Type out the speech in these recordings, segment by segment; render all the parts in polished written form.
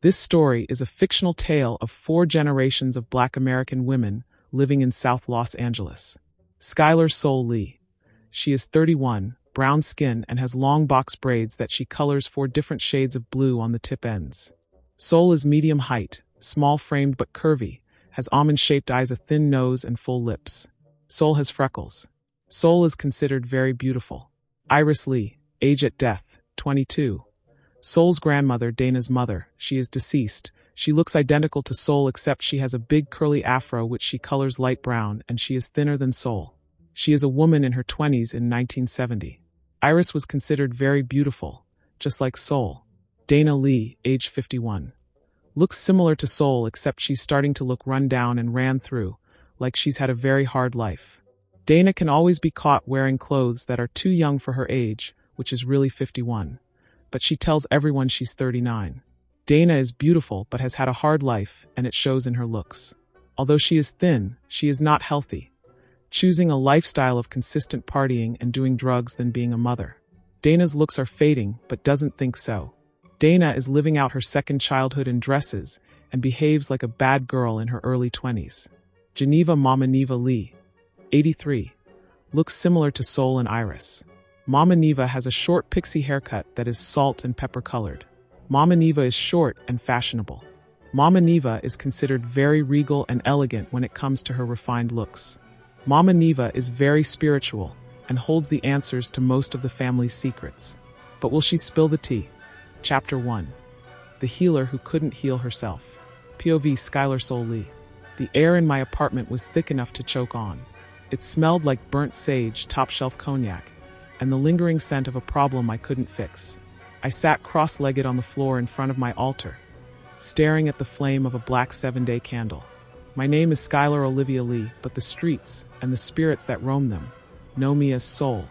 This story is a fictional tale of 4 generations of Black American women living in South Los Angeles. Skylar Soul Lee. She is 31, brown skin, and has long box braids that she colors 4 different shades of blue on the tip ends. Soul is medium height, small-framed but curvy, has almond-shaped eyes, a thin nose, and full lips. Soul has freckles. Soul is considered very beautiful. Iris Lee, age at death, 22. Soul's grandmother, Dana's mother, she is deceased. She looks identical to Soul except she has a big curly afro which she colors light brown, and she is thinner than Soul. She is a woman in her 20s in 1970. Iris was considered very beautiful, just like Soul. Dana Lee, age 51. Looks similar to Soul except she's starting to look run down and ran through, like she's had a very hard life. Dana can always be caught wearing clothes that are too young for her age, which is really 51. But she tells everyone she's 39. Dana is beautiful but has had a hard life, and it shows in her looks. Although she is thin, she is not healthy, choosing a lifestyle of consistent partying and doing drugs than being a mother. Dana's looks are fading, but doesn't think so. Dana is living out her second childhood in dresses and behaves like a bad girl in her early 20s. Geneva Mama Neva Lee, 83. Looks similar to Soul and Iris. Mama Neva has a short pixie haircut that is salt and pepper colored. Mama Neva is short and fashionable. Mama Neva is considered very regal and elegant when it comes to her refined looks. Mama Neva is very spiritual and holds the answers to most of the family's secrets. But will she spill the tea? Chapter 1. The Healer Who Couldn't Heal Herself. POV Skylar Soul Lee. The air in my apartment was thick enough to choke on. It smelled like burnt sage, top-shelf cognac, and the lingering scent of a problem I couldn't fix. I sat cross-legged on the floor in front of my altar, staring at the flame of a black 7-day candle. My name is Skylar Olivia Lee, but the streets, and the spirits that roam them, know me as Soul.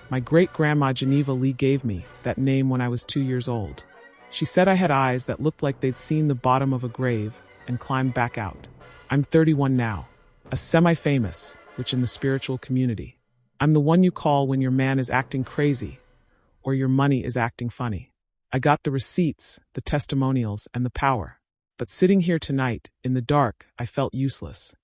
My great-grandma Geneva Lee gave me that name when I was 2 years old. She said I had eyes that looked like they'd seen the bottom of a grave and climbed back out. I'm 31 now, a semi-famous, which in the spiritual community. I'm the one you call when your man is acting crazy, or your money is acting funny. I got the receipts, the testimonials, and the power. But sitting here tonight, in the dark, I felt useless.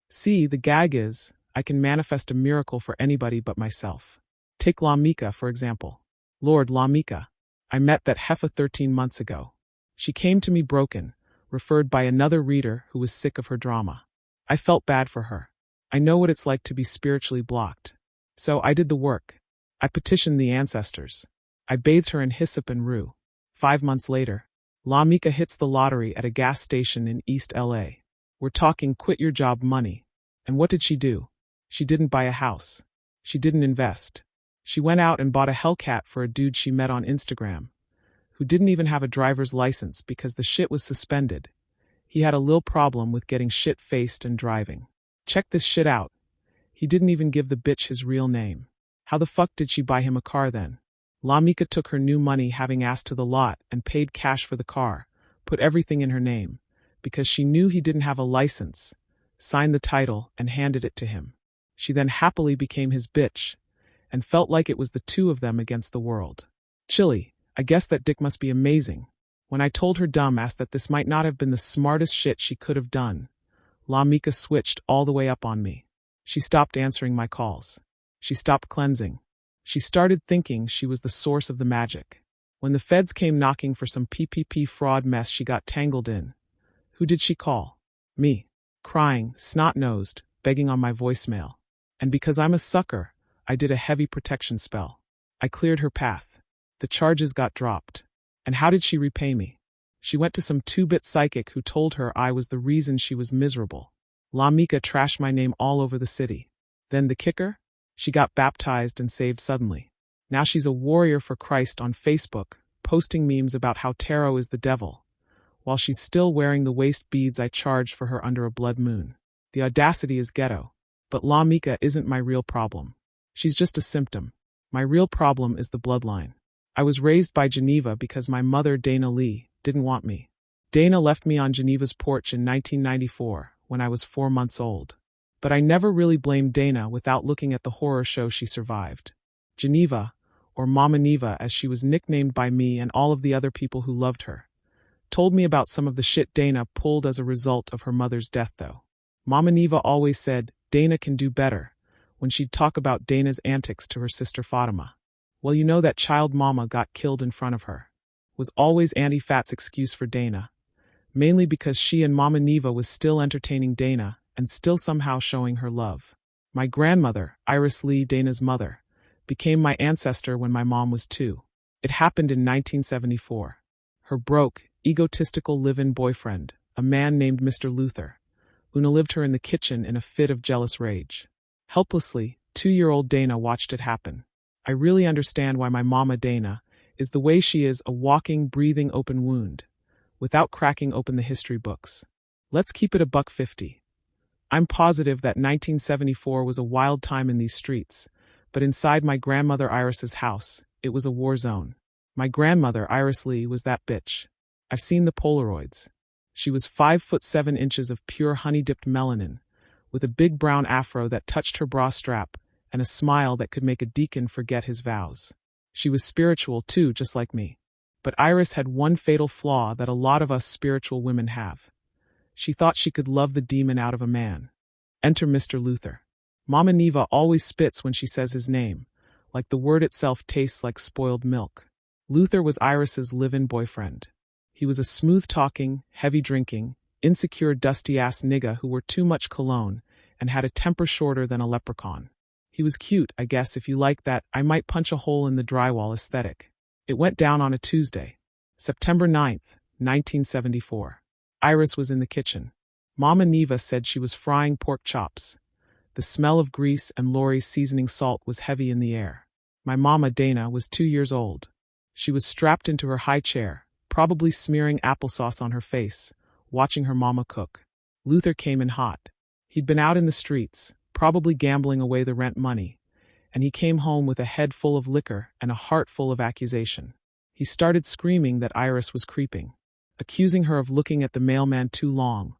See, the gag is, I can manifest a miracle for anybody but myself. Take La Mika, for example. Lord La Mika. I met that heifer 13 months ago. She came to me broken, referred by another reader who was sick of her drama. I felt bad for her. I know what it's like to be spiritually blocked. So I did the work. I petitioned the ancestors. I bathed her in hyssop and rue. 5 months later, La Mika hits the lottery at a gas station in East L.A. We're talking quit your job money. And what did she do? She didn't buy a house. She didn't invest. She went out and bought a Hellcat for a dude she met on Instagram, who didn't even have a driver's license because the shit was suspended. He had a lil problem with getting shit-faced and driving. Check this shit out. He didn't even give the bitch his real name. How the fuck did she buy him a car then? La Mika took her new money having asked to the lot and paid cash for the car, put everything in her name, because she knew he didn't have a license, signed the title and handed it to him. She then happily became his bitch, and felt like it was the two of them against the world. Chilly, I guess that dick must be amazing. When I told her dumbass that this might not have been the smartest shit she could have done, La Mika switched all the way up on me. She stopped answering my calls. She stopped cleansing. She started thinking she was the source of the magic. When the feds came knocking for some PPP fraud mess she got tangled in, who did she call? Me. Crying, snot-nosed, begging on my voicemail. And because I'm a sucker, I did a heavy protection spell. I cleared her path. The charges got dropped. And how did she repay me? She went to some 2-bit psychic who told her I was the reason she was miserable. La Mika trashed my name all over the city. Then the kicker? She got baptized and saved suddenly. Now she's a warrior for Christ on Facebook, posting memes about how tarot is the devil, while she's still wearing the waist beads I charged for her under a blood moon. The audacity is ghetto. But La Mika isn't my real problem. She's just a symptom. My real problem is the bloodline. I was raised by Geneva because my mother, Dana Lee, didn't want me. Dana left me on Geneva's porch in 1994 when I was 4 months old. But I never really blamed Dana without looking at the horror show she survived. Geneva, or Mama Neva as she was nicknamed by me and all of the other people who loved her, Told me about some of the shit Dana pulled as a result of her mother's death though. Mama Neva always said Dana can do better when she'd talk about Dana's antics to her sister Fatima. Well, you know that child mama got killed in front of her. Was always Auntie Fat's excuse for Dana. Mainly because she and Mama Neva was still entertaining Dana and still somehow showing her love. My grandmother, Iris Lee, Dana's mother, became my ancestor when my mom was 2. It happened in 1974. Her broke, egotistical live-in boyfriend, a man named Mr. Luther, unalived her in the kitchen in a fit of jealous rage. Helplessly, 2-year-old Dana watched it happen. I really understand why my mama Dana is the way she is, a walking, breathing open wound, without cracking open the history books. Let's keep it $1.50. I'm positive that 1974 was a wild time in these streets, but inside my grandmother Iris's house, it was a war zone. My grandmother, Iris Lee, was that bitch. I've seen the Polaroids. She was 5'7" of pure honey-dipped melanin, with a big brown afro that touched her bra strap and a smile that could make a deacon forget his vows. She was spiritual too, just like me. But Iris had one fatal flaw that a lot of us spiritual women have. She thought she could love the demon out of a man. Enter Mr. Luther. Mama Neva always spits when she says his name, like the word itself tastes like spoiled milk. Luther was Iris's live-in boyfriend. He was a smooth-talking, heavy-drinking, insecure dusty-ass nigga who wore too much cologne and had a temper shorter than a leprechaun. He was cute, I guess. If you like that, I might punch a hole in the drywall aesthetic. It went down on a Tuesday, September 9th, 1974. Iris was in the kitchen. Mama Neva said she was frying pork chops. The smell of grease and Lori's seasoning salt was heavy in the air. My mama Dana was 2 years old. She was strapped into her high chair, probably smearing applesauce on her face, watching her mama cook. Luther came in hot. He'd been out in the streets, probably gambling away the rent money, and he came home with a head full of liquor and a heart full of accusation. He started screaming that Iris was creeping, accusing her of looking at the mailman too long,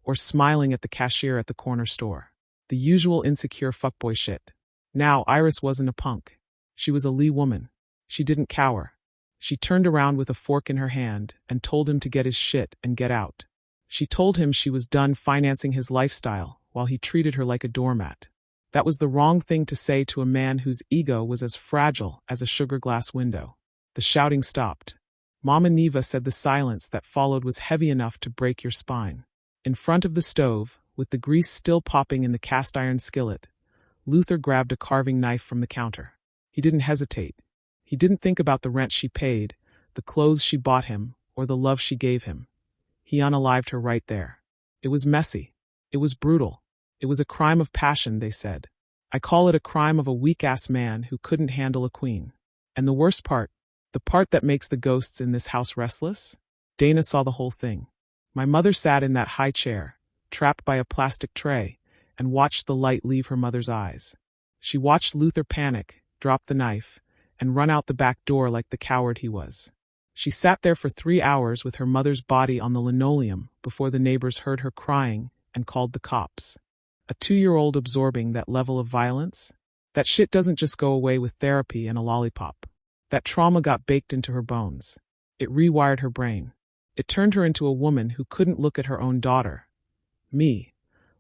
or smiling at the cashier at the corner store. The usual insecure fuckboy shit. Now, Iris wasn't a punk. She was a Lee woman. She didn't cower. She turned around with a fork in her hand and told him to get his shit and get out. She told him she was done financing his lifestyle while he treated her like a doormat. That was the wrong thing to say to a man whose ego was as fragile as a sugar glass window. The shouting stopped. Mama Neva said the silence that followed was heavy enough to break your spine. In front of the stove, with the grease still popping in the cast iron skillet, Luther grabbed a carving knife from the counter. He didn't hesitate. He didn't think about the rent she paid, the clothes she bought him, or the love she gave him. He unalived her right there. It was messy. It was brutal. It was a crime of passion, they said. I call it a crime of a weak-ass man who couldn't handle a queen. And the worst part, the part that makes the ghosts in this house restless? Dana saw the whole thing. My mother sat in that high chair, trapped by a plastic tray, and watched the light leave her mother's eyes. She watched Luther panic, drop the knife, and run out the back door like the coward he was. She sat there for 3 hours with her mother's body on the linoleum before the neighbors heard her crying and called the cops. A 2-year-old absorbing that level of violence? That shit doesn't just go away with therapy and a lollipop. That trauma got baked into her bones. It rewired her brain. It turned her into a woman who couldn't look at her own daughter, me,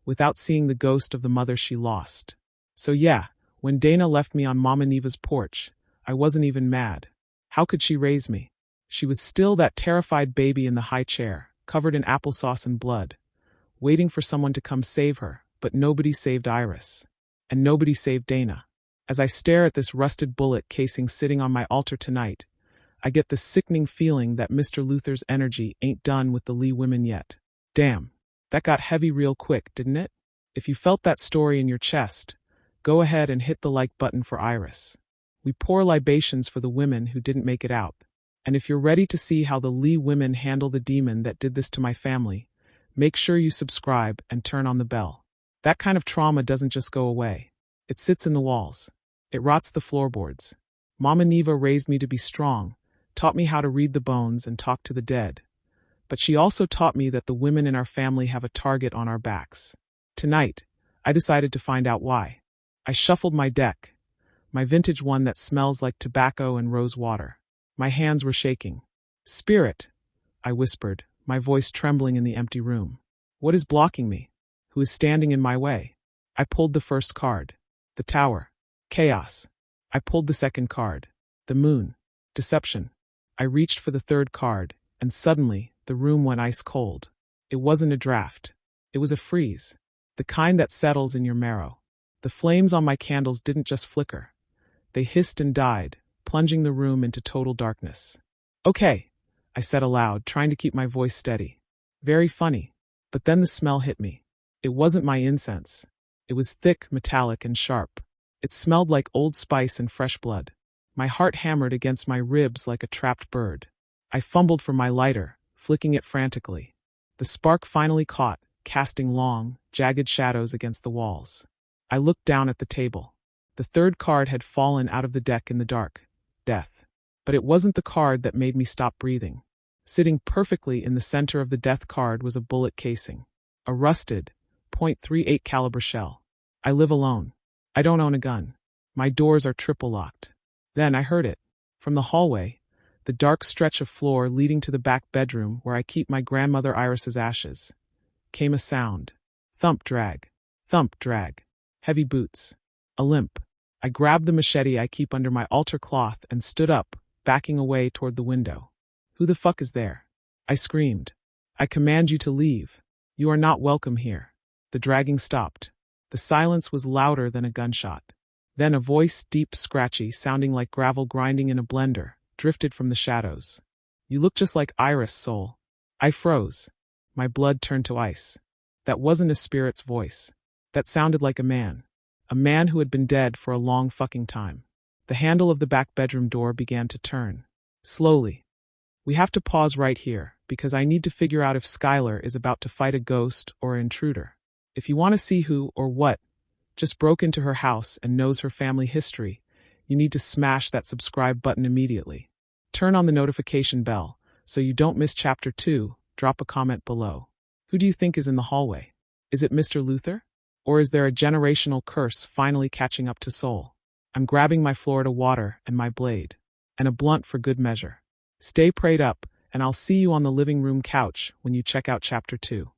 without seeing the ghost of the mother she lost. So yeah, when Dana left me on Mama Neva's porch, I wasn't even mad. How could she raise me? She was still that terrified baby in the high chair, covered in applesauce and blood, waiting for someone to come save her, but nobody saved Iris. And nobody saved Dana. As I stare at this rusted bullet casing sitting on my altar tonight, I get the sickening feeling that Mr. Luther's energy ain't done with the Lee women yet. Damn, that got heavy real quick, didn't it? If you felt that story in your chest, go ahead and hit the like button for Iris. We pour libations for the women who didn't make it out. And if you're ready to see how the Lee women handle the demon that did this to my family, make sure you subscribe and turn on the bell. That kind of trauma doesn't just go away. It sits in the walls. It rots the floorboards. Mama Neva raised me to be strong, taught me how to read the bones and talk to the dead. But she also taught me that the women in our family have a target on our backs. Tonight, I decided to find out why. I shuffled my deck, my vintage one that smells like tobacco and rose water. My hands were shaking. Spirit, I whispered, my voice trembling in the empty room. What is blocking me? Who is standing in my way? I pulled the first card. The Tower. Chaos. I pulled the second card. The Moon. Deception. I reached for the third card, and suddenly, the room went ice cold. It wasn't a draft. It was a freeze. The kind that settles in your marrow. The flames on my candles didn't just flicker. They hissed and died, plunging the room into total darkness. Okay, I said aloud, trying to keep my voice steady. Very funny. But then the smell hit me. It wasn't my incense. It was thick, metallic, and sharp. It smelled like old spice and fresh blood. My heart hammered against my ribs like a trapped bird. I fumbled for my lighter, flicking it frantically. The spark finally caught, casting long, jagged shadows against the walls. I looked down at the table. The third card had fallen out of the deck in the dark. Death. But it wasn't the card that made me stop breathing. Sitting perfectly in the center of the death card was a bullet casing. A rusted, .38 caliber shell. I live alone. I don't own a gun. My doors are triple locked. Then I heard it. From the hallway, the dark stretch of floor leading to the back bedroom where I keep my grandmother Iris's ashes, came a sound. Thump, drag. Thump, drag. Heavy boots. A limp. I grabbed the machete I keep under my altar cloth and stood up, backing away toward the window. Who the fuck is there? I screamed. I command you to leave. You are not welcome here. The dragging stopped. The silence was louder than a gunshot. Then a voice, deep, scratchy, sounding like gravel grinding in a blender, drifted from the shadows. You look just like Iris, soul. I froze. My blood turned to ice. That wasn't a spirit's voice. That sounded like a man. A man who had been dead for a long fucking time. The handle of the back bedroom door began to turn. Slowly. We have to pause right here, because I need to figure out if Skylar is about to fight a ghost or an intruder. If you want to see who or what just broke into her house and knows her family history, you need to smash that subscribe button immediately. Turn on the notification bell so you don't miss Chapter 2. Drop a comment below. Who do you think is in the hallway? Is it Mr. Luther? Or is there a generational curse finally catching up to Soul? I'm grabbing my Florida water and my blade. And a blunt for good measure. Stay prayed up, and I'll see you on the living room couch when you check out Chapter 2.